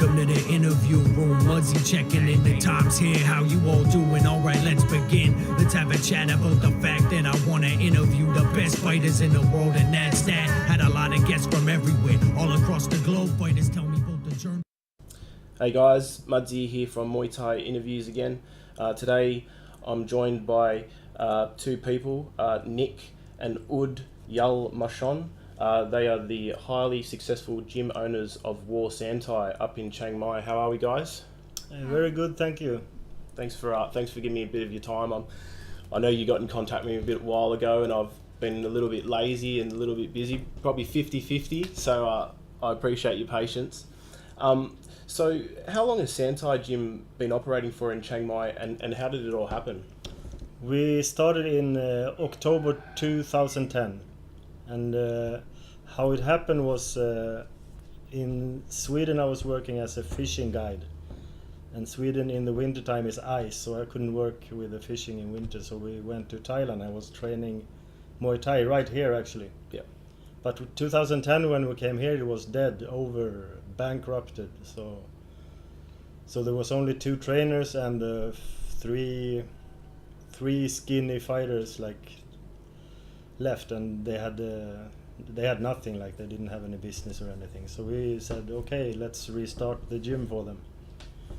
Welcome to the interview room. Muzzy checking in, the time's here. How you all doing? All right, let's begin. Let's have a chat about the fact that I want to interview the best fighters in the world, and that's that. Had a lot of guests from everywhere, all across the globe. Fighters tell me about the journey. Hey guys, Mudzy here from Muay Thai Interviews again. Today I'm joined by two people, Nik and Ood Hjalmarsson. They are the highly successful gym owners of Santai up in Chiang Mai. How are we, guys? Very good, thank you. Thanks for giving me a bit of your time. I know you got in contact with me a bit while ago, and I've been a little bit lazy and a little bit busy, probably 50-50. So I appreciate your patience. So how long has Santai Gym been operating for in Chiang Mai, and how did it all happen? We started in October 2010, and how it happened was in Sweden I was working as a fishing guide, and Sweden in the winter time is ice, so I couldn't work with the fishing in winter, so we went to Thailand. I was training Muay Thai right here actually. Yeah. But 2010 when we came here it was dead, over, bankrupted, so there was only 2 trainers and three skinny fighters like left, and they had nothing, like they didn't have any business or anything. So we said, okay, let's restart the gym for them,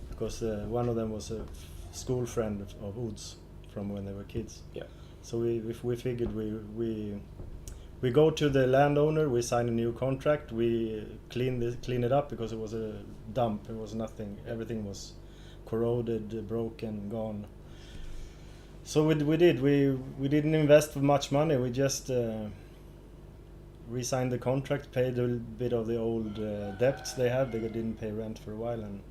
because one of them was a school friend of Ood's from when they were kids. Yeah. So we figured we go to the landowner, we sign a new contract, we clean it up, because it was a dump, it was nothing, everything was corroded, broken, gone. So we didn't invest much money, we just re-signed the contract, paid a bit of the old debts they had, they didn't pay rent for a while, and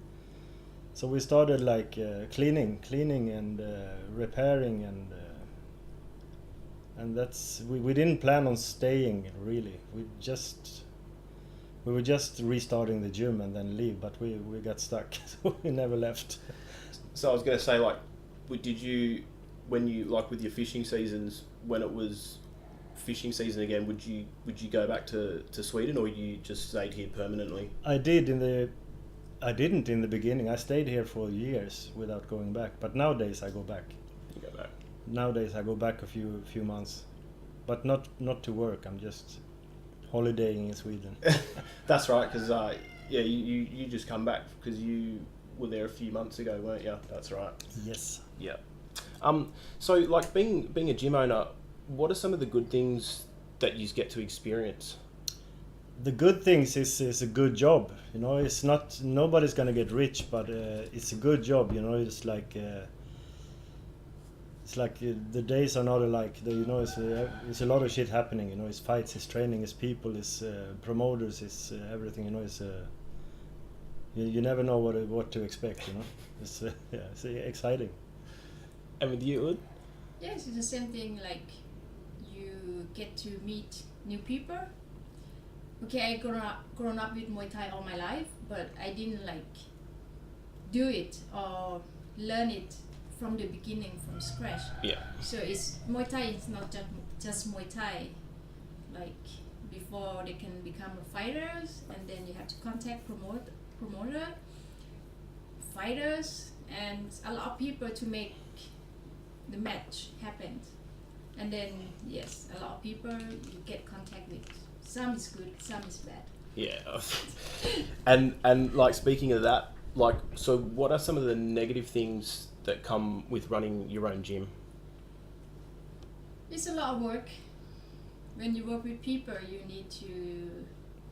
so we started like cleaning and repairing, and that's we didn't plan on staying really. We were just restarting the gym and then leave, but we got stuck, so we never left. So I was going to say, like, did you, when you, like with your fishing seasons, when it was fishing season again, would you go back to Sweden, or you just stayed here permanently? I didn't in the beginning. I stayed here for years without going back, but nowadays I go back. You go back. Nowadays I go back a few months, but not to work. I'm just holidaying in Sweden. That's right, because you just come back because you were there a few months ago, weren't you? That's right. Yes. Yeah. So like being a gym owner, what are some of the good things that you get to experience? The good things is a good job. You know, it's not, nobody's gonna get rich, but it's a good job. You know, it's like the days are not like the, you know, it's a lot of shit happening. You know, it's fights, it's training, it's people, it's promoters, it's everything. You know, it's you never know what to expect. You know, it's it's exciting. And with you, Ood? Yes, it's the same thing. Like you get to meet new people. Okay, I grown up with Muay Thai all my life, but I didn't like do it or learn it from the beginning, from scratch. Yeah. So it's Muay Thai is not just Muay Thai. Like before they can become fighters, and then you have to contact promoter, fighters, and a lot of people to make the match happen. And then yes, a lot of people you get contact with. Some is good, some is bad. Yeah. and like, speaking of that, like, so what are some of the negative things that come with running your own gym? It's a lot of work. When you work with people, you need to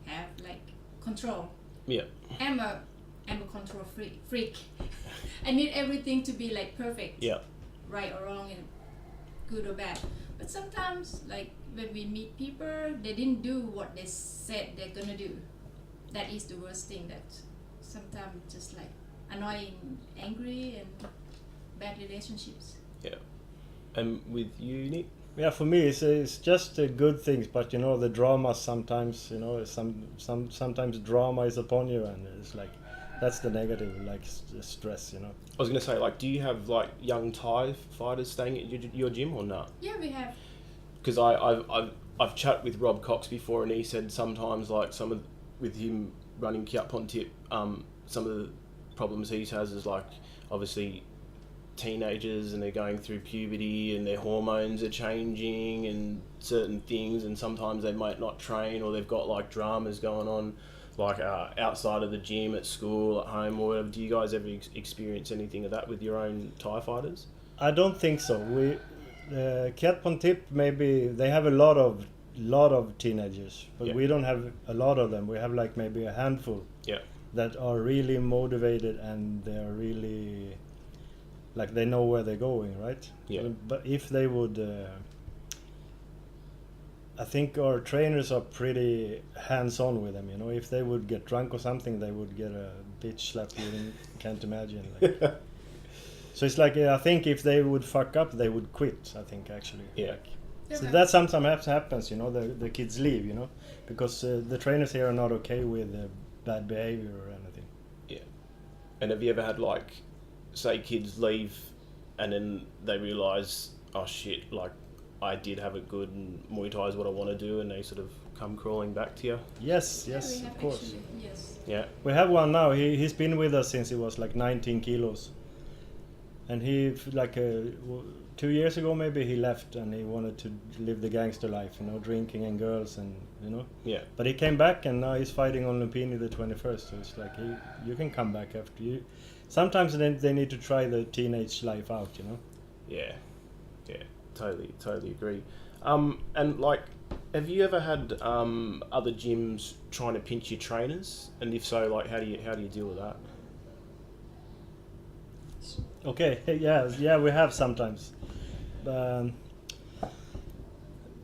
have like control. Yeah. I'm a control freak. I need everything to be like perfect. Yeah. Right or wrong, and good or bad. But sometimes, like when we meet people, they didn't do what they said they're gonna do. That is the worst thing. That sometimes just like annoying, angry, and bad relationships. Yeah. And with you, Nik? Yeah, for me it's just good things, but you know, the drama sometimes, you know, sometimes drama is upon you, and it's like, that's the negative, like stress, you know. I was going to say, like, do you have like young Thai fighters staying at your gym or not? Yeah, we have. Because I've chatted with Rob Cox before, and he said sometimes, like, with him running Kiat Pontip, some of the problems he has is like obviously teenagers and they're going through puberty and their hormones are changing and certain things, and sometimes they might not train or they've got like dramas going on like outside of the gym, at school, at home or whatever. Do you guys ever experience anything of that with your own Thai fighters? I don't think so. We Kiat Pontip, maybe they have a lot of teenagers, but Yeah. we don't have a lot of them. We have like maybe a handful Yeah. that are really motivated and they are really like they know where they're going, right? Yeah. But if they would, I think our trainers are pretty hands-on with them. You know, if they would get drunk or something, they would get a bitch slap you can't imagine. Like. So it's like I think if they would fuck up, they would quit. I think actually. Yeah. Like, so that sometimes happens. You know, the kids leave. You know, because the trainers here are not okay with bad behavior or anything. Yeah. And have you ever had like, say kids leave and then they realise, oh shit, like I did have it good and Muay Thai is what I want to do, and they sort of come crawling back to you? Yes, Yeah, yes, we have of course. actually, yes. Yeah. We have one now. He's been with us since he was like 19 kilos. And he, like 2 years ago maybe, he left and he wanted to live the gangster life, you know, drinking and girls and, you know. Yeah. But he came back and now he's fighting on Lumpini the 21st. So it's like, you can come back after you. Sometimes they need to try the teenage life out, you know. Yeah. Yeah. Totally agree. And like, have you ever had other gyms trying to pinch your trainers? And if so, like, how do you deal with that? Okay, yeah, we have sometimes.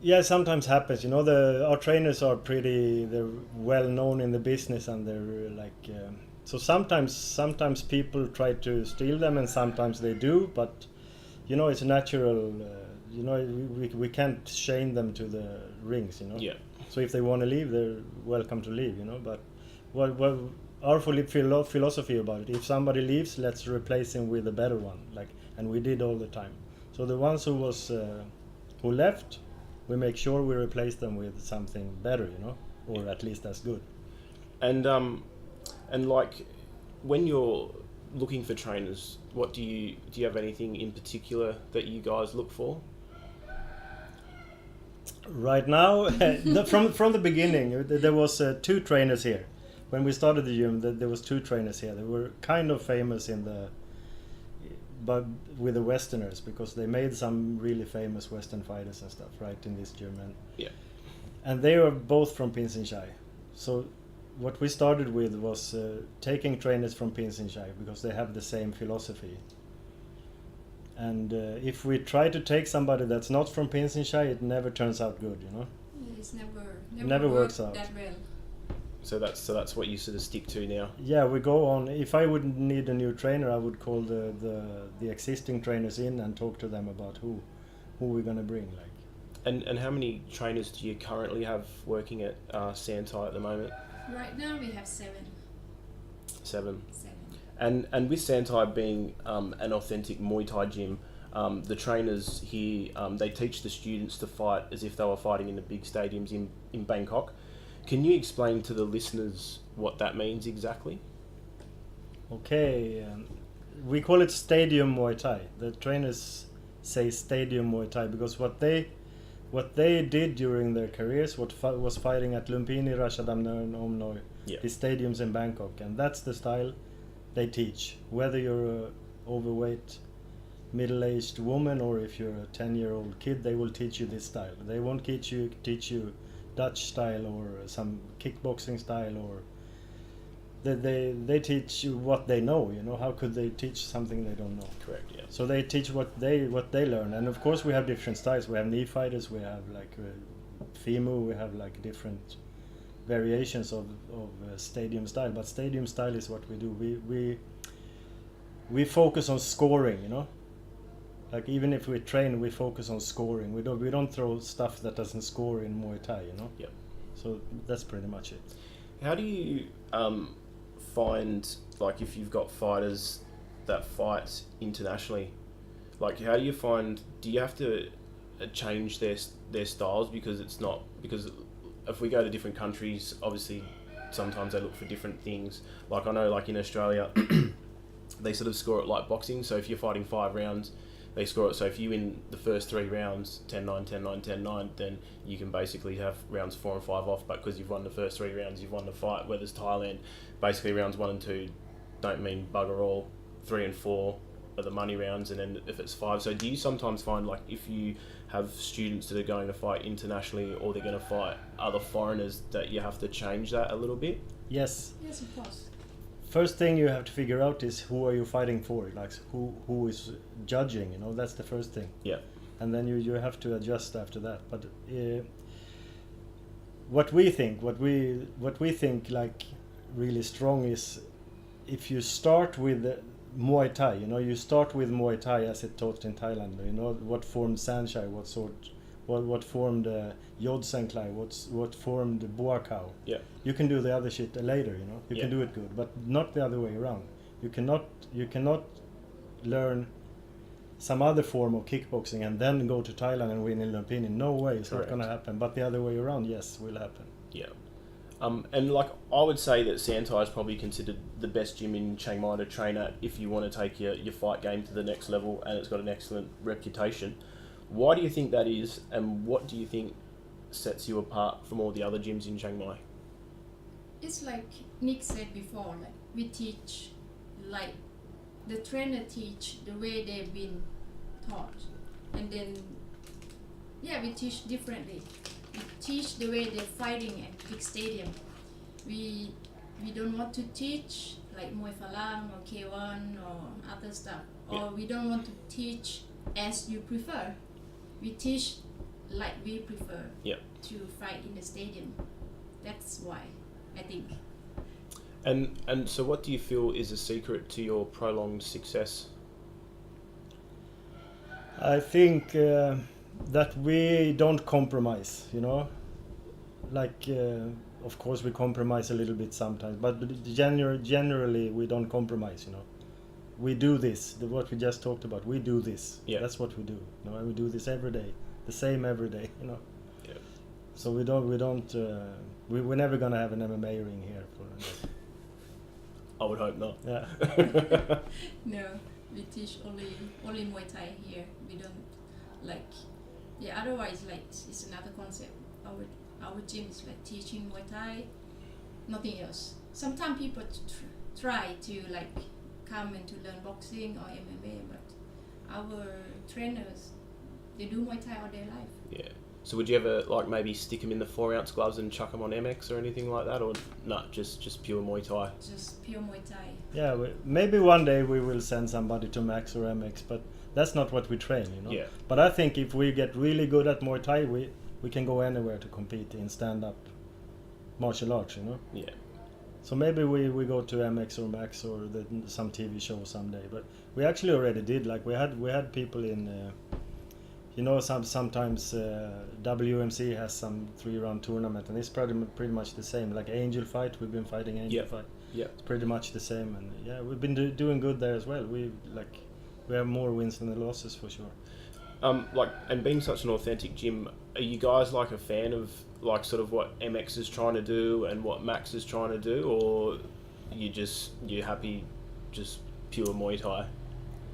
Yeah, sometimes happens. You know, our trainers are they're well known in the business, and they're like, so sometimes people try to steal them, and sometimes they do. But you know, it's natural. You know, we can't chain them to the rings. You know. Yeah. So if they want to leave, they're welcome to leave. You know, but what our philosophy about it, if somebody leaves, let's replace him with a better one, like, and we did all the time. So the ones who left, we make sure we replace them with something better, you know, or at least as good. And like, when you're looking for trainers, what do you have anything in particular that you guys look for? Right now, from the beginning, there was 2 trainers here. When we started the gym, there was 2 trainers here. They were kind of famous with the Westerners, because they made some really famous Western fighters and stuff, right, in this gym. And they were both from Pinsinchai. So what we started with was taking trainers from Pinsinchai, because they have the same philosophy. And if we try to take somebody that's not from Pinsinchai, it never turns out good, you know. It's Never works out. that well. So that's what you sort of stick to now. Yeah, we go on. If I would need a new trainer, I would call the existing trainers in and talk to them about who we're gonna bring. Like. And how many trainers do you currently have working at Santai at the moment? Right now we have 7. 7. 7. And with Santai being an authentic Muay Thai gym, the trainers here, they teach the students to fight as if they were fighting in the big stadiums in Bangkok. Can you explain to the listeners what that means exactly? Okay, we call it Stadium Muay Thai. The trainers say Stadium Muay Thai because what they did during their careers was fighting at Lumpini, Ratchadamnern, and Om Noi, Yeah. the stadiums in Bangkok, and that's the style they teach. Whether you're a overweight, middle-aged woman or if you're a 10-year-old kid, they will teach you this style. They won't teach you Dutch style or some kickboxing style, or they teach you what they know. You know, how could they teach something they don't know? Correct. Yeah. So they teach what they learn, and of course we have different styles. We have knee fighters, we have like FIMU, we have like different variations of stadium style. But stadium style is what we do. We focus on scoring. You know. Like even if we train, we focus on scoring. We don't throw stuff that doesn't score in Muay Thai, you know. Yep. So that's pretty much it. How do you find, like, if you've got fighters that fight internationally, like how do you have to change their styles because if we go to different countries, obviously sometimes they look for different things. Like I know, like in Australia, they sort of score it like boxing. So if you're fighting 5 rounds, they score it. So if you win the first 3 rounds, 10-9, 10-9, 10-9, then you can basically have rounds 4 and 5 off. But because you've won the first 3 rounds, you've won the fight. Whereas Thailand, basically rounds 1 and 2 don't mean bugger all. 3 and 4 are the money rounds, and then if it's 5. So do you sometimes find, like, if you have students that are going to fight internationally or they're going to fight other foreigners, that you have to change that a little bit? Yes. Yes, of course. First thing you have to figure out is who are you fighting for, like who is judging, you know, that's the first thing. Yeah. And then you have to adjust after that. But what we think like really strong is if you start with Muay Thai, you know, you start with Muay Thai as it taught in Thailand, you know, what formed Sanchai, what formed Yodsanklai, what formed Buakau. Yeah. You can do the other shit later, you know. You can do it good, but not the other way around. You cannot learn some other form of kickboxing and then go to Thailand and win in Lumpini. No way, it's Correct. not gonna happen. But the other way around, yes, will happen. Yeah. And like I would say that Santai is probably considered the best gym in Chiang Mai to train at if you want to take your fight game to the next level, and it's got an excellent reputation. Why do you think that is, and what do you think sets you apart from all the other gyms in Chiang Mai? It's like Nick said before, like we teach, like the trainer teach the way they've been taught, and then we teach differently. We teach the way they're fighting at big stadium. We don't want to teach like Muay Falang or K1 or other stuff, or we don't want to teach as you prefer. We teach like we prefer to fight in the stadium. That's why, I think. And so what do you feel is a secret to your prolonged success? I think that we don't compromise, you know. Like, of course, we compromise a little bit sometimes, but generally we don't compromise, you know. We do this, what we just talked about. We do this. Yeah. That's what we do. You know, and we do this every day, the same every day, you know. Yeah. So we're never gonna have an MMA ring here for. I would hope not. Yeah. No, we teach only Muay Thai here. We don't like, otherwise like it's another concept. Our gym is like teaching Muay Thai, nothing else. Sometimes people try to like come and to learn boxing or MMA, but our trainers, they do Muay Thai all their life. Yeah. So would you ever like maybe stick them in the 4-ounce gloves and chuck them on MX or anything like that, or no, just pure Muay Thai? Just pure Muay Thai. Yeah, maybe one day we will send somebody to Max or MX, but that's not what we train, you know. Yeah. But I think if we get really good at Muay Thai, we can go anywhere to compete in stand-up martial arts, you know. Yeah. So maybe we go to MX or Max or some TV show someday. But we actually already did. Like we had people in, you know, sometimes WMC has some 3-round tournament, and it's pretty much the same. Like Angel Fight, we've been fighting Angel Fight. Yeah. It's pretty much the same, and yeah, we've been doing good there as well. We have more wins than the losses for sure. And being such an authentic gym, are you guys like a fan of like sort of what MX is trying to do and what Max is trying to do, or you're happy just pure Muay Thai?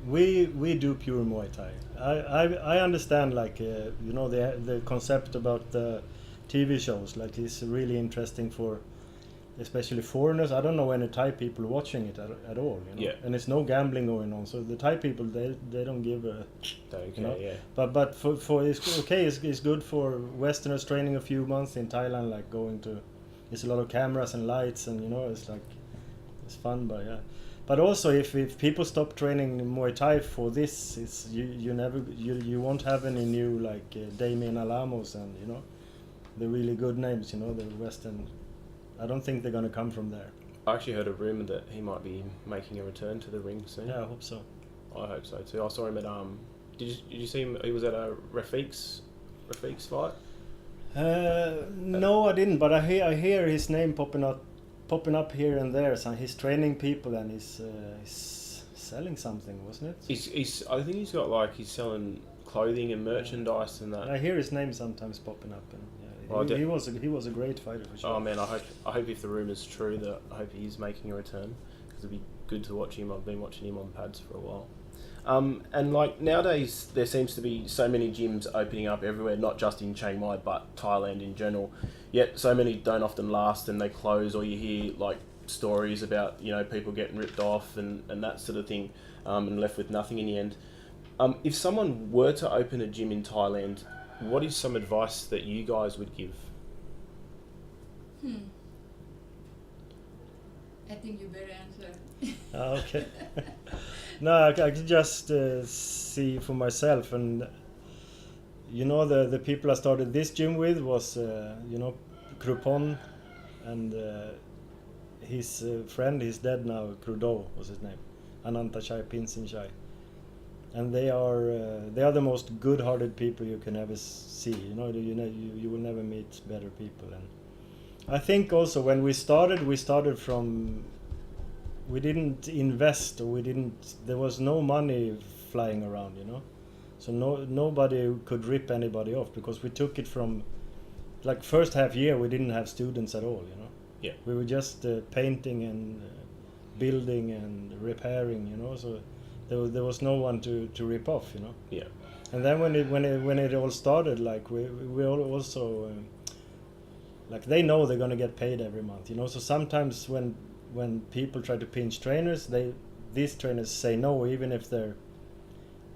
We do pure Muay Thai. I understand like you know the concept about the TV shows, like it's really interesting for especially foreigners. I don't know any Thai people watching it at all, you know. Yeah. And it's no gambling going on, so the Thai people they don't give a. Don't You know? care, yeah. But for it's okay. It's good for Westerners training a few months in Thailand, like going to. There's a lot of cameras and lights, and you know it's fun, but yeah. But also if people stop training Muay Thai for this, it's you won't have any new like Damien Alamos and you know the really good names, you know, the Western. I don't think they're gonna come from there. I actually heard a rumour that he might be making a return to the ring soon. Yeah, I hope so. I hope so too. I saw him at Did you see him? He was at a Rafiq's fight. No, I didn't. But I hear his name popping up here and there. So he's training people and he's selling something, wasn't it? I think he's selling clothing and merchandise and that. I hear his name sometimes popping up, and yeah, Well, he was a great fighter for sure. Oh man, I hope if the rumour's true that I hope he's making a return, because it'd be good to watch him. I've been watching him on pads for a while. And like nowadays, there seems to be so many gyms opening up everywhere, not just in Chiang Mai, but Thailand in general. Yet so many don't often last and they close, or you hear like stories about, you know, people getting ripped off and that sort of thing, and left with nothing in the end. If someone were to open a gym in Thailand, what is some advice that you guys would give? I think you better answer. Okay. No, I can just see for myself, and you know, the people I started this gym with was you know, Krupon, and his friend, he's dead now, Krudo was his name, Anantachai Pinsinchai, and they are the most good-hearted people you can ever see. You know, you will never meet better people. And I think also when we started from, we didn't invest, or there was no money flying around, you know, so nobody could rip anybody off, because we took it from, like, first half year we didn't have students at all, you know. Yeah. We were just painting and building and repairing, you know, so there was no one to rip off, you know. Yeah. And then when it all started, like we all also like, they know they're gonna get paid every month, you know. So sometimes when people try to pinch trainers, these trainers say no, even if they're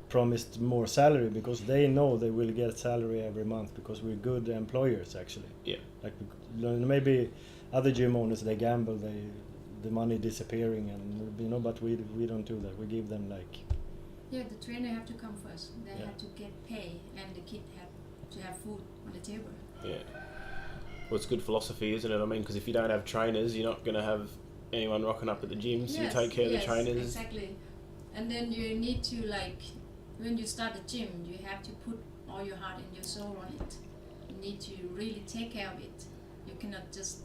promised more salary, because they know they will get salary every month, because we're good employers actually. Yeah. Like, maybe other gym owners, they gamble, the money disappearing, and you know, but we don't do that. We give them, like, Yeah, the trainer have to come first. They Yeah. have to get pay, and the kid have to have food on the table. Yeah. Well, it's good philosophy, isn't it? I mean, because if you don't have trainers, you're not going to have anyone rocking up at the gym, so you take care of the trainers. Exactly. And then you need to, like, when you start the gym, you have to put all your heart and your soul on it. You need to really take care of it. You cannot just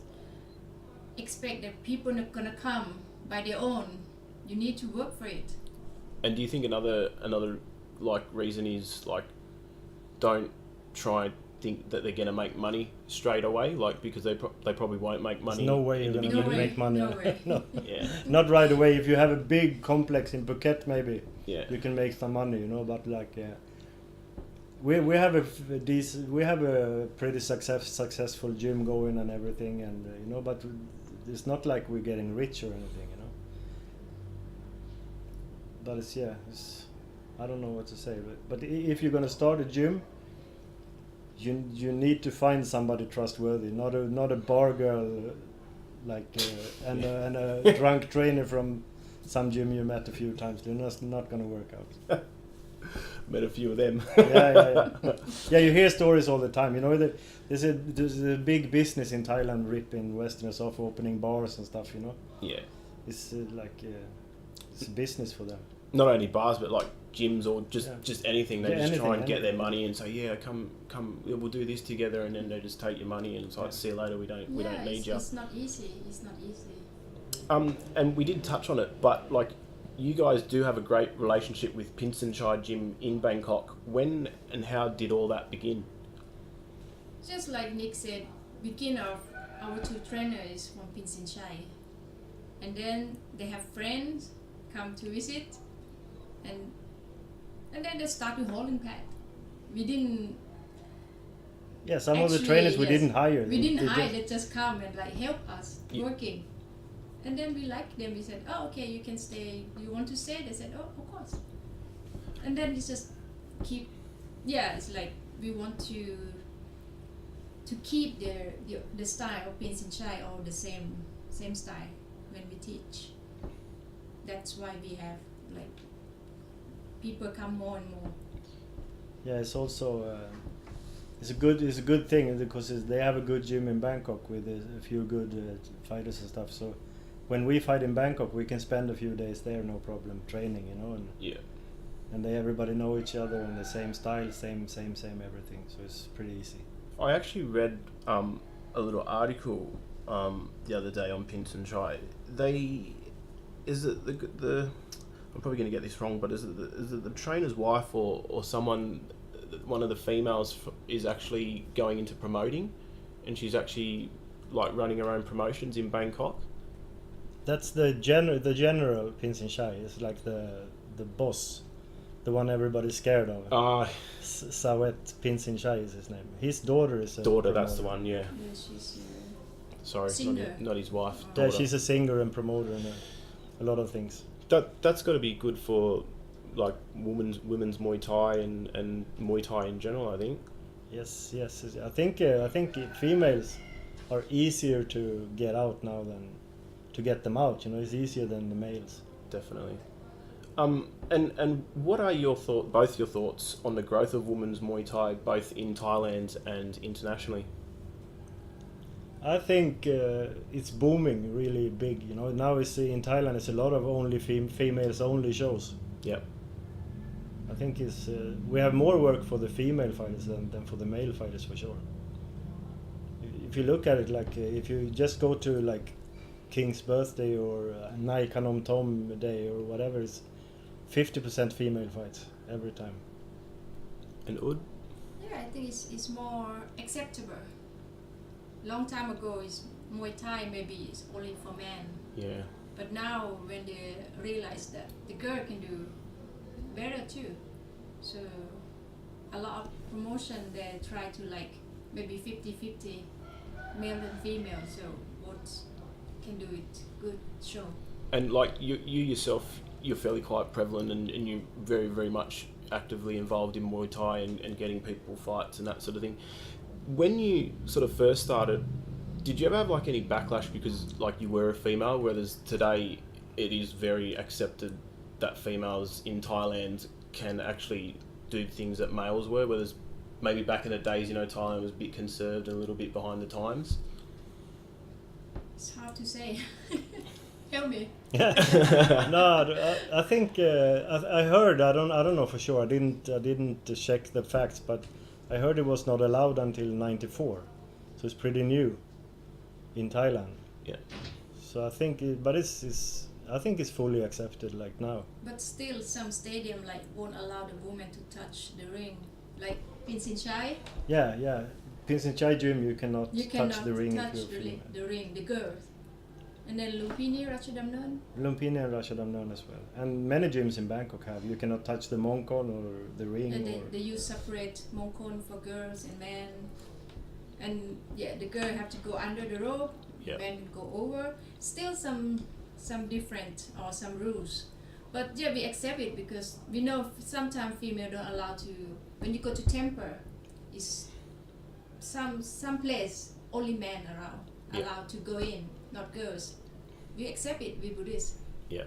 expect that people are gonna come by their own. You need to work for it. And do you think another like reason is, like, don't try and think that they're going to make money straight away, like, because they probably won't make money. there's no way in you're the gonna beginning. make money. No way. No. Yeah. Not right away. If you have a big complex in Phuket, maybe Yeah. you can make some money, you know. But like, we have a pretty successful gym going and everything, and you know, but it's not like we're getting rich or anything, you know. But it's I don't know what to say, but if you're gonna start a gym, you need to find somebody trustworthy, not a bar girl, like and a drunk trainer from some gym you met a few times. They're not gonna work out. Met a few of them. Yeah. Yeah, you hear stories all the time. You know, there's a big business in Thailand ripping Westerners off, opening bars and stuff. You know, Yeah. it's like it's a business for them. Not only bars, but like gyms or just anything. They Yeah, just try and anything. get their money and say, yeah, come, yeah, we'll do this together, and then they just take your money and it's like, see you later. We don't need you. It's not easy. It's not easy. And we did touch on it, but like, you guys do have a great relationship with Pinsinchai Gym in Bangkok. When and how did all that begin? Just like Nick said, beginner of our two trainers from Pinsinchai, and then they have friends come to visit, and then they start with holding pad. We didn't. Yeah, some of the Actually, trainers we yes. didn't hire. We didn't They hire. just- They just come and like help us Yeah. working, and then we liked them. We said, "Oh, okay, you can stay. You want to stay?" They said, "Oh, of course." And then we just keep. Yeah, it's like we want to keep the style of Pinsinchai, all the same style when we teach. That's why we have like people come more and more. Yeah, it's also it's a good thing, because they have a good gym in Bangkok with a few good fighters and stuff. So when we fight in Bangkok, we can spend a few days there, no problem, training, you know, and everybody know each other and the same style, same everything. So it's pretty easy. I actually read a little article the other day on Pinsinchai. Is it the I'm probably going to get this wrong, but is it the trainer's wife or someone, one of the females is actually going into promoting and she's actually like running her own promotions in Bangkok. That's the general Pinsinchai is like the boss, the one everybody's scared of. Sawet Pinsinchai is his name. His daughter is a Daughter, that's promoter. the one. Yeah. Yeah, she's Sorry, Singer. not his wife. Yeah, Daughter. she's a singer and promoter and a lot of things. That's got to be good for like women's Muay Thai and Muay Thai in general. I think. Yes. I think females are easier to get out now than to get them out. You know, it's easier than the males. Definitely. And what are both your thoughts on the growth of women's Muay Thai, both in Thailand and internationally? I think it's booming really big. You know, now we see in Thailand it's a lot of only females only shows. Yep. I think it's we have more work for the female fighters than for the male fighters for sure. If you look at it, like if you just go to like King's birthday or Nai Kanom Tom day or whatever, it's 50% female fights every time. And Ood? Yeah, I think it's more acceptable. Long time ago, Muay Thai maybe is only for men. Yeah. But now when they realize that the girl can do better too, so a lot of promotion they try to like maybe 50-50 male and female, so both can do it good show. And like you yourself, you're fairly quite prevalent and you're very, very much actively involved in Muay Thai and getting people fights and that sort of thing. When you sort of first started, did you ever have like any backlash because like you were a female, whereas today it is very accepted that females in Thailand can actually do things that males were, whereas maybe back in the days, you know, Thailand was a bit conserved and a little bit behind the times? It's hard to say. Help me. No, I think I heard. I don't know for sure. I didn't check the facts, but I heard it was not allowed until '94, so it's pretty new in Thailand. Yeah. So I think, I think it's fully accepted like now. But still, some stadium like won't allow the woman to touch the ring, like Pinsinchai. Yeah. Pinsinchai Gym, you cannot touch the ring touch if you're female. the ring, the girls. And then Lumpini, Ratchadamnon. Lumpini and Ratchadamnon as well. And many gyms in Bangkok have. You cannot touch the Mongkon or the ring. And or they use separate Mongkon for girls and men. And yeah, the girl have to go under the rope, Yep. men go over. Still some different or some rules. But yeah, we accept it because we know sometimes female don't allow to, when you go to temple, is some place only men around Yep. allowed to go in, not girls. We accept it, we Buddhists. Yeah.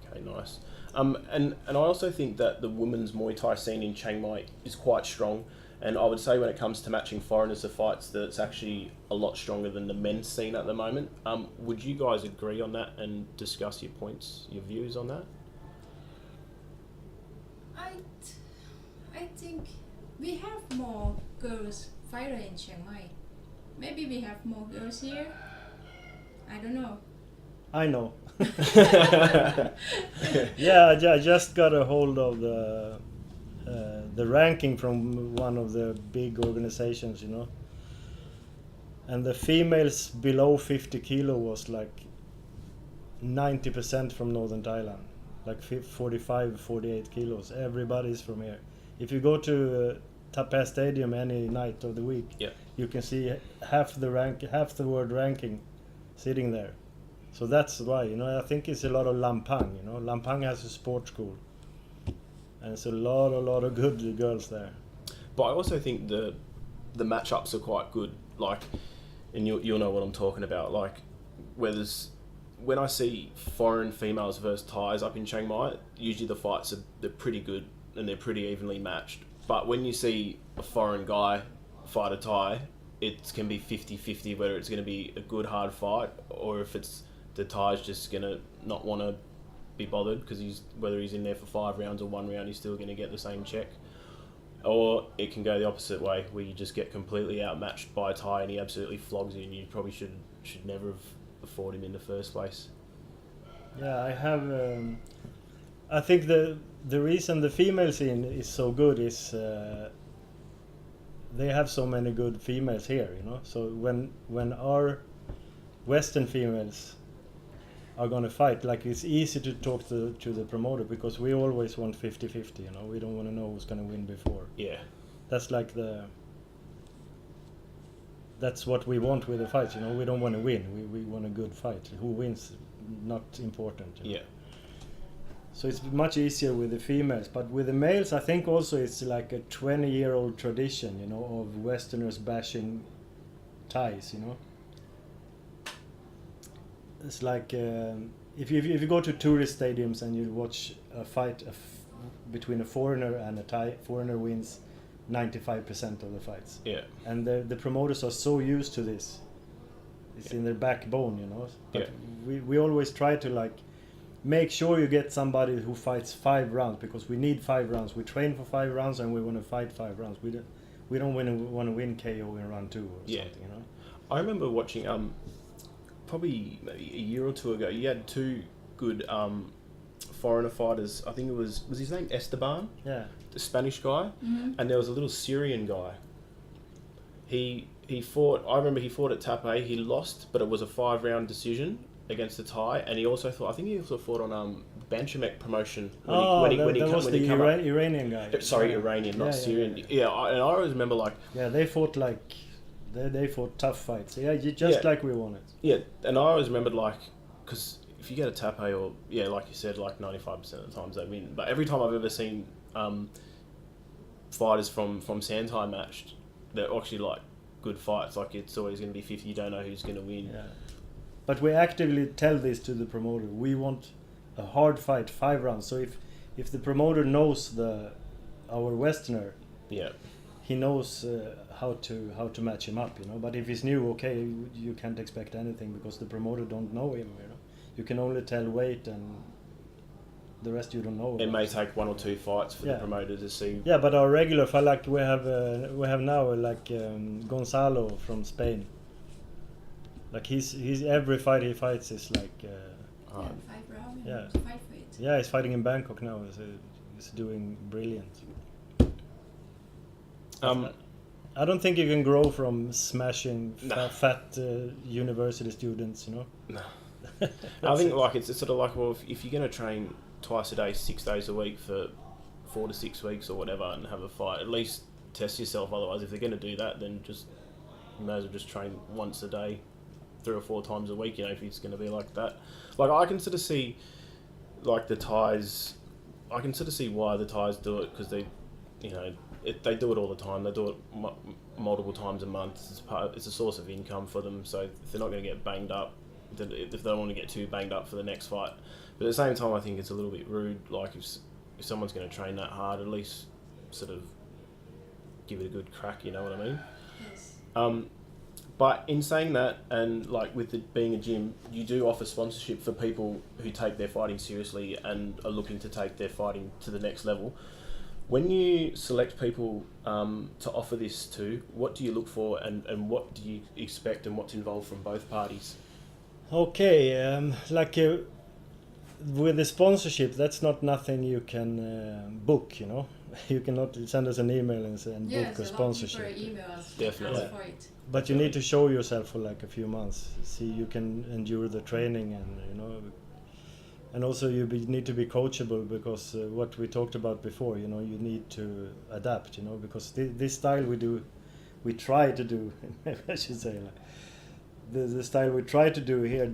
Okay, nice. And I also think that the women's Muay Thai scene in Chiang Mai is quite strong. And I would say when it comes to matching foreigners to fights, that it's actually a lot stronger than the men's scene at the moment. Would you guys agree on that and discuss your points, your views on that? I think we have more girls fighter in Chiang Mai. Maybe we have more girls here. I don't know. I know. Yeah, I just got a hold of the ranking from one of the big organizations, you know. And the females below 50 kilo was like 90% from northern Thailand, like 45, 48 kilos. Everybody's from here. If you go to Tapah Stadium any night of the week, Yeah. you can see half the word ranking sitting there. So that's why, you know, I think it's a lot of Lampang, you know. Lampang has a sports school. And it's a lot of good girls there. But I also think the matchups are quite good. Like, and you'll know what I'm talking about. Like, when I see foreign females versus Thais up in Chiang Mai, usually the fights they're pretty good and they're pretty evenly matched. But when you see a foreign guy fight a Thai, it can be 50-50 whether it's going to be a good hard fight or if it's the Thai's just going to not want to be bothered because whether he's in there for 5 rounds or 1 round, he's still going to get the same check. Or it can go the opposite way where you just get completely outmatched by a Thai and he absolutely flogs you and you probably should never have fought him in the first place. Yeah, I have. I think the reason the female scene is so good is they have so many good females here, you know. So when our Western females are gonna fight, like it's easy to talk to the promoter because we always want 50-50, you know. We don't want to know who's gonna win before. Yeah. That's like that's what we want with the fights, you know. We don't want to win. We want a good fight. Who wins, not important. You know? Yeah. So it's much easier with the females, but with the males, I think also it's like a 20-year-old tradition, you know, of Westerners bashing Thais, you know. It's like if you go to tourist stadiums and you watch a fight between a foreigner and a Thai, foreigner wins 95% of the fights. Yeah. And the promoters are so used to this. It's in their backbone, you know. But we always try to like make sure you get somebody who fights 5 rounds, because we need 5 rounds. We train for 5 rounds and we want to fight 5 rounds. We don't want to win KO in round 2 or something, you know. I remember watching probably maybe a year or 2 ago. You had 2 good foreigner fighters. I think it was his name Esteban? Yeah. The Spanish guy, and there was a little Syrian guy. He fought. I remember he fought at Taipei. He lost, but it was a 5-round decision against the Thai. And he also fought. I think he also fought on Banchamek promotion. That was the Iranian guy. Sorry, Iranian, not Syrian. Yeah, and I always remember like. Yeah, they fought like. They fought tough fights. Yeah, like we wanted. Yeah, and I always remembered like, because if you get a Taipei or like you said, like 95% of the times they win. But every time I've ever seen fighters from Santai matched, they're actually like good fights. Like it's always going to be 50. You don't know who's going to win. Yeah. But we actively tell this to the promoter. We want a hard fight, 5 rounds. So if the promoter knows our Westerner, he knows how to match him up, you know. But if he's new, okay, you can't expect anything because the promoter don't know him, you know. You can only tell weight and the rest you don't know. It may take 1 or 2 fights for the promoter to see. Yeah, but our regular fight, like we have now, like Gonzalo from Spain. Like he's every fight he fights is like. 5 rounds. Yeah. Fight for it. Yeah, he's fighting in Bangkok now. He's doing brilliant. I don't think you can grow from smashing fat university students, you know. No. I think like it's sort of like, well, if you're going to train twice a day, 6 days a week for 4 to 6 weeks or whatever, and have a fight, at least test yourself. Otherwise, if they're going to do that, then you may as well just train once a day, 3 or 4 times a week. You know, if it's going to be like that. Like I can sort of see, like the Thais. I can sort of see why the Thais do it, because they, you know, they do it all the time. They do it multiple times a month. It's a source of income for them. So if they're not going to get banged up, if they don't want to get too banged up for the next fight. But at the same time, I think it's a little bit rude. Like if someone's going to train that hard, at least sort of give it a good crack. You know what I mean? Yes. But in saying that, and like with it being a gym, you do offer sponsorship for people who take their fighting seriously and are looking to take their fighting to the next level. When you select people to offer this to, what do you look for, and what do you expect, and what's involved from both parties? Okay, with the sponsorship, that's not nothing you can book, you know. You cannot send us an email and book a sponsorship. Definitely. For it. But you need to show yourself for like a few months. See, you can endure the training, and you know, and also need to be coachable, because what we talked about before, you know, you need to adapt, you know, because this style we try to do. I should say, like, the style we try to do here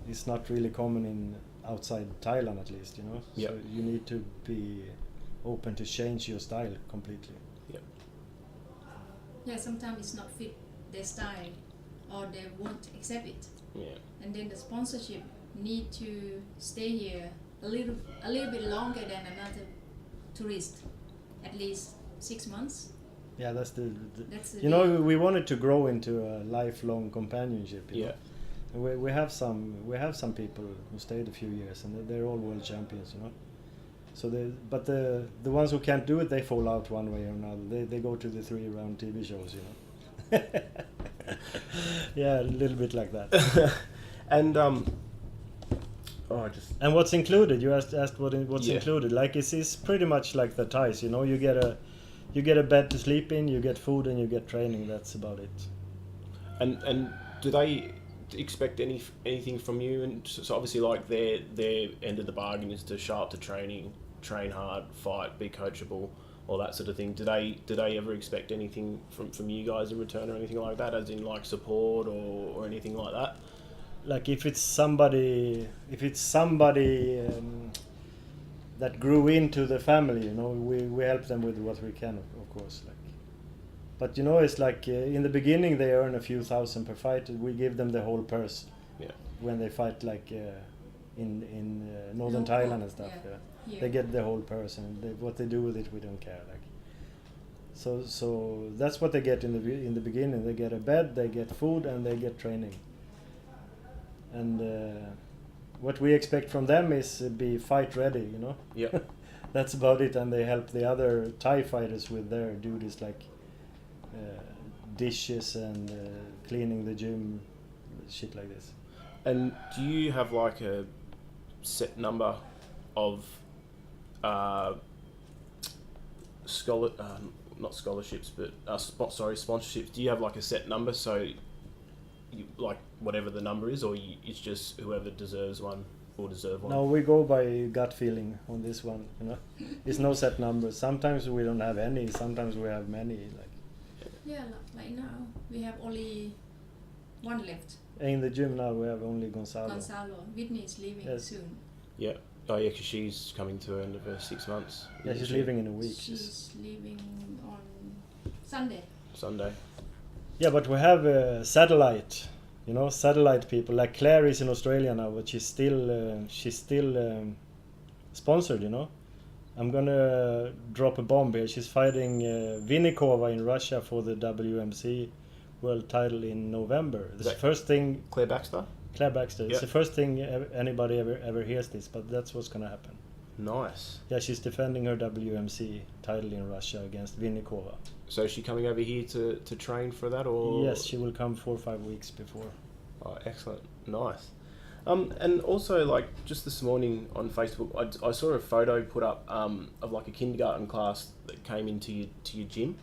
is not really common in outside Thailand, at least, you know. Yep. So you need to be open to change your style completely. Yep. Yeah, sometimes it's not fit their style, or they won't accept it. Yeah. And then the sponsorship need to stay here a little bit longer than another tourist, at least 6 months. Yeah, that's the you know, we wanted to grow into a lifelong companionship. You Yeah. know? And we have some people who stayed a few years, and they're all world champions, you know. So the ones who can't do it, they fall out one way or another. They go to the 3-round TV shows, you know. Yeah, a little bit like that. And and what's included? You asked what's included. Like it's pretty much like the Thais, you know. You you get a bed to sleep in, you get food, and you get training. That's about it. And do they expect anything from you? And so obviously, like their end of the bargain is to show up to training, train hard, fight, be coachable, all that sort of thing. Do they ever expect anything from you guys in return or anything like that, as in like support or anything like that? Like if it's somebody that grew into the family, you know, we help them with what we can, of course. Like, but you know, it's like in the beginning they earn a few thousand per fight. We give them the whole purse. Yeah. When they fight, like in northern Thailand and stuff. Yeah. They get the whole purse, and what they do with it, we don't care. Like, so that's what they get in the beginning. They get a bed, they get food, and they get training. And what we expect from them is be fight ready, you know. Yeah. That's about it. And they help the other Thai fighters with their duties, like dishes and cleaning the gym, shit like this. And do you have like a set number of not scholarships, but sponsorships? Do you have like a set number, so you, like whatever the number is, or it's just whoever deserves one will deserve one? No, we go by gut feeling on this one, you know. It's no set number. Sometimes we don't have any, sometimes we have many. Like, Yeah, like now we have only one left. in the gym now we have only Gonzalo. Whitney is leaving Yes. soon. Yeah. Oh yeah, because she's coming to the end of her 6 months. Yeah, isn't she's she? leaving in a week. She's leaving on Sunday. Sunday. Yeah, but we have satellite, you know, satellite people. Like Claire is in Australia now, but she's still sponsored, you know. I'm gonna drop a bomb here. She's fighting Vinikova in Russia for the WMC world title in November. It's the first thing. Claire Baxter? Claire Baxter. It's Yeah. the first thing anybody ever hears this, but that's what's gonna happen. Nice. Yeah, she's defending her WMC title in Russia against Vinikova. So is she coming over here to train for that, or? Yes, she will come 4 or 5 weeks before. Oh, excellent. Nice. And also, like, just this morning on Facebook, I saw a photo put up of like a kindergarten class that came into your gym.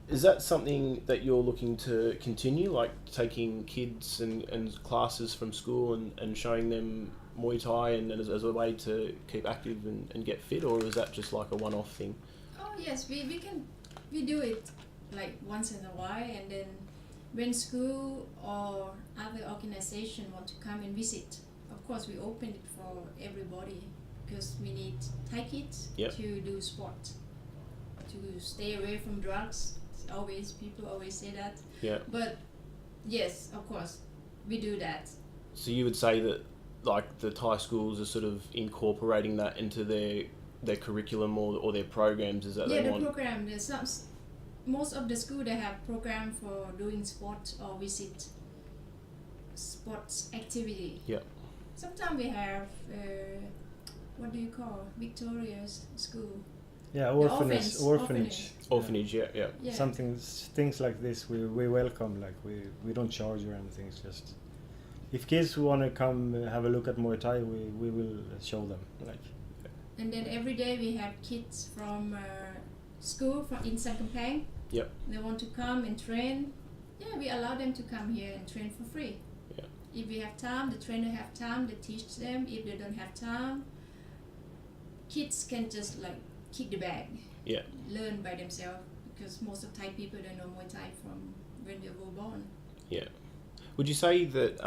Is that something that you're looking to continue, like taking kids and classes from school and showing them Muay Thai and as a way to keep active and get fit, or is that just like a one-off thing? Oh yes, we do it like once in a while, and then when school or other organization want to come and visit, of course we open it for everybody, because we need Thai kids Yep. to do sport, to stay away from drugs. People always say that. Yeah. But yes, of course, we do that. So you would say that like the Thai schools are sort of incorporating that into their curriculum or their programs, is that Yeah, they the want? program. There's some. Most of the school they have program for doing sport or visit sports activity. Yeah. Sometimes we have what do you call Victoria's school? Yeah, The orphanage. Orphanage, yeah. Yeah. Things like this we welcome. Like we don't charge or anything. It's just if kids want to come have a look at Muay Thai, we will show them. Like, And then every day we have kids from school from in Sangkampang. Yep. They want to come and train. Yeah, we allow them to come here and train for free. Yeah. If we have time, the trainer have time, they teach them. If they don't have time, kids can just like kick the bag. Yeah. Learn by themselves, because most of Thai people don't know Muay Thai from when they were born. Yeah. Would you say that,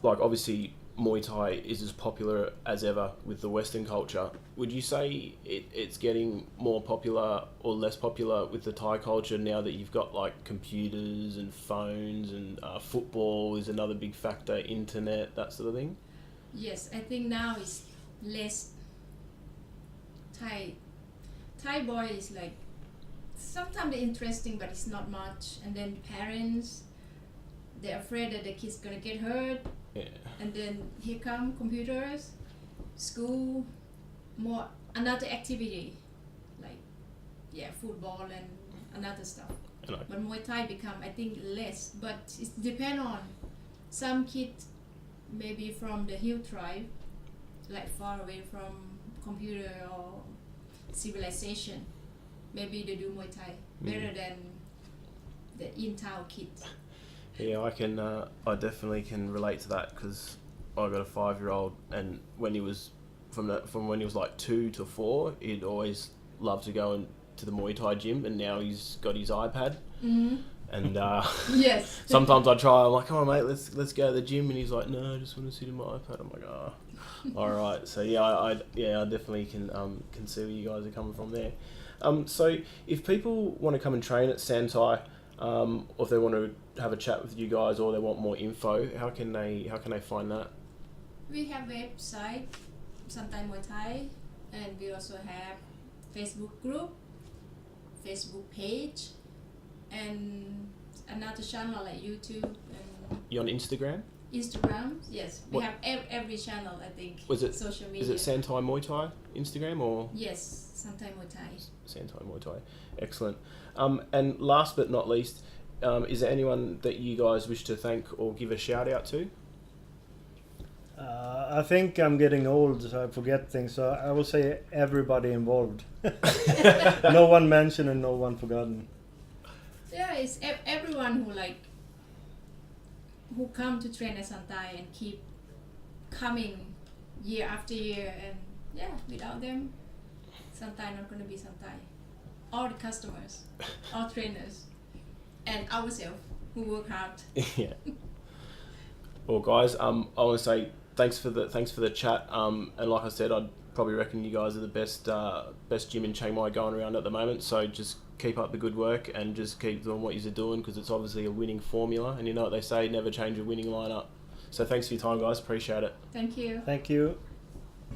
like obviously Muay Thai is as popular as ever with the Western culture? Would you say it's getting more popular or less popular with the Thai culture now that you've got like computers and phones and football is another big factor, internet, that sort of thing? Yes, I think now it's less Thai boy is like sometimes they're interesting, but it's not much. And then parents, they're afraid that the kid's gonna get hurt. Yeah. And then here come computers, school, more another activity, like football and another stuff. But Muay Thai become, I think, less. But it depends on some kids, maybe from the hill tribe, like far away from computer or civilization. maybe they do Muay Thai better than the in-town kids. Yeah, I definitely can relate to that because I got a 5-year-old, and when he was from when he was like 2 to 4, he'd always loved to go to the Muay Thai gym, and now he's got his iPad. Mm-hmm. And Yes. sometimes I try. I'm like, "Come on, mate, let's go to the gym," and he's like, "No, I just want to sit in my iPad." I'm like, "Oh, all right." So yeah, I definitely can see where you guys are coming from there. So if people want to come and train at Santai, or if they want to have a chat with you guys, or they want more info, how can they find that? We have website, Santai Muay Thai, and we also have Facebook group, Facebook page, and another channel like YouTube and You on Instagram? Instagram. Yes, we What- have every channel, I think. Was it- social Is media? it Santai Muay Thai Instagram or Yes, Santai Muay Thai. Santai Muay Thai? Excellent. And last but not least, is there anyone that you guys wish to thank or give a shout out to? I think I'm getting old, so I forget things. So I will say everybody involved. No one mentioned and no one forgotten. Yeah, it's everyone who come to train at Santai and keep coming year after year, and yeah, without them, Santai not gonna be Santai. All the customers, all trainers, and ourselves who work hard. Yeah. Well, guys, I want to say thanks for the chat. And like I said, I'd probably reckon you guys are the best gym in Chiang Mai going around at the moment. So just keep up the good work and just keep doing what you're doing, because it's obviously a winning formula. And you know what they say, never change a winning lineup. So thanks for your time, guys. Appreciate it. Thank you. Thank you.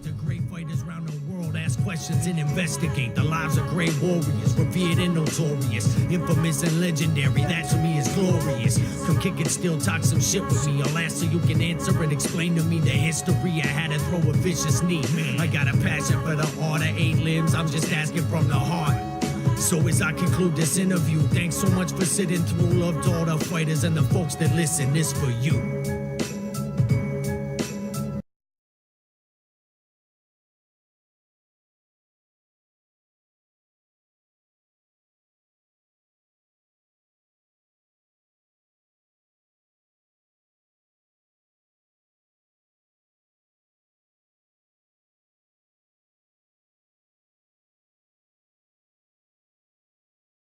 The great fighters around the world ask questions and investigate the lives of great warriors, revered and notorious, infamous and legendary. That to me is glorious. Come kick it, still talk some shit with me. I'll ask so you can answer and explain to me the history. I had to throw a vicious knee. I got a passion for the art of 8 limbs. I'm just asking from the heart. So as I conclude this interview, thanks so much for sitting through. Loved all the fighters and the folks that listen. This for you.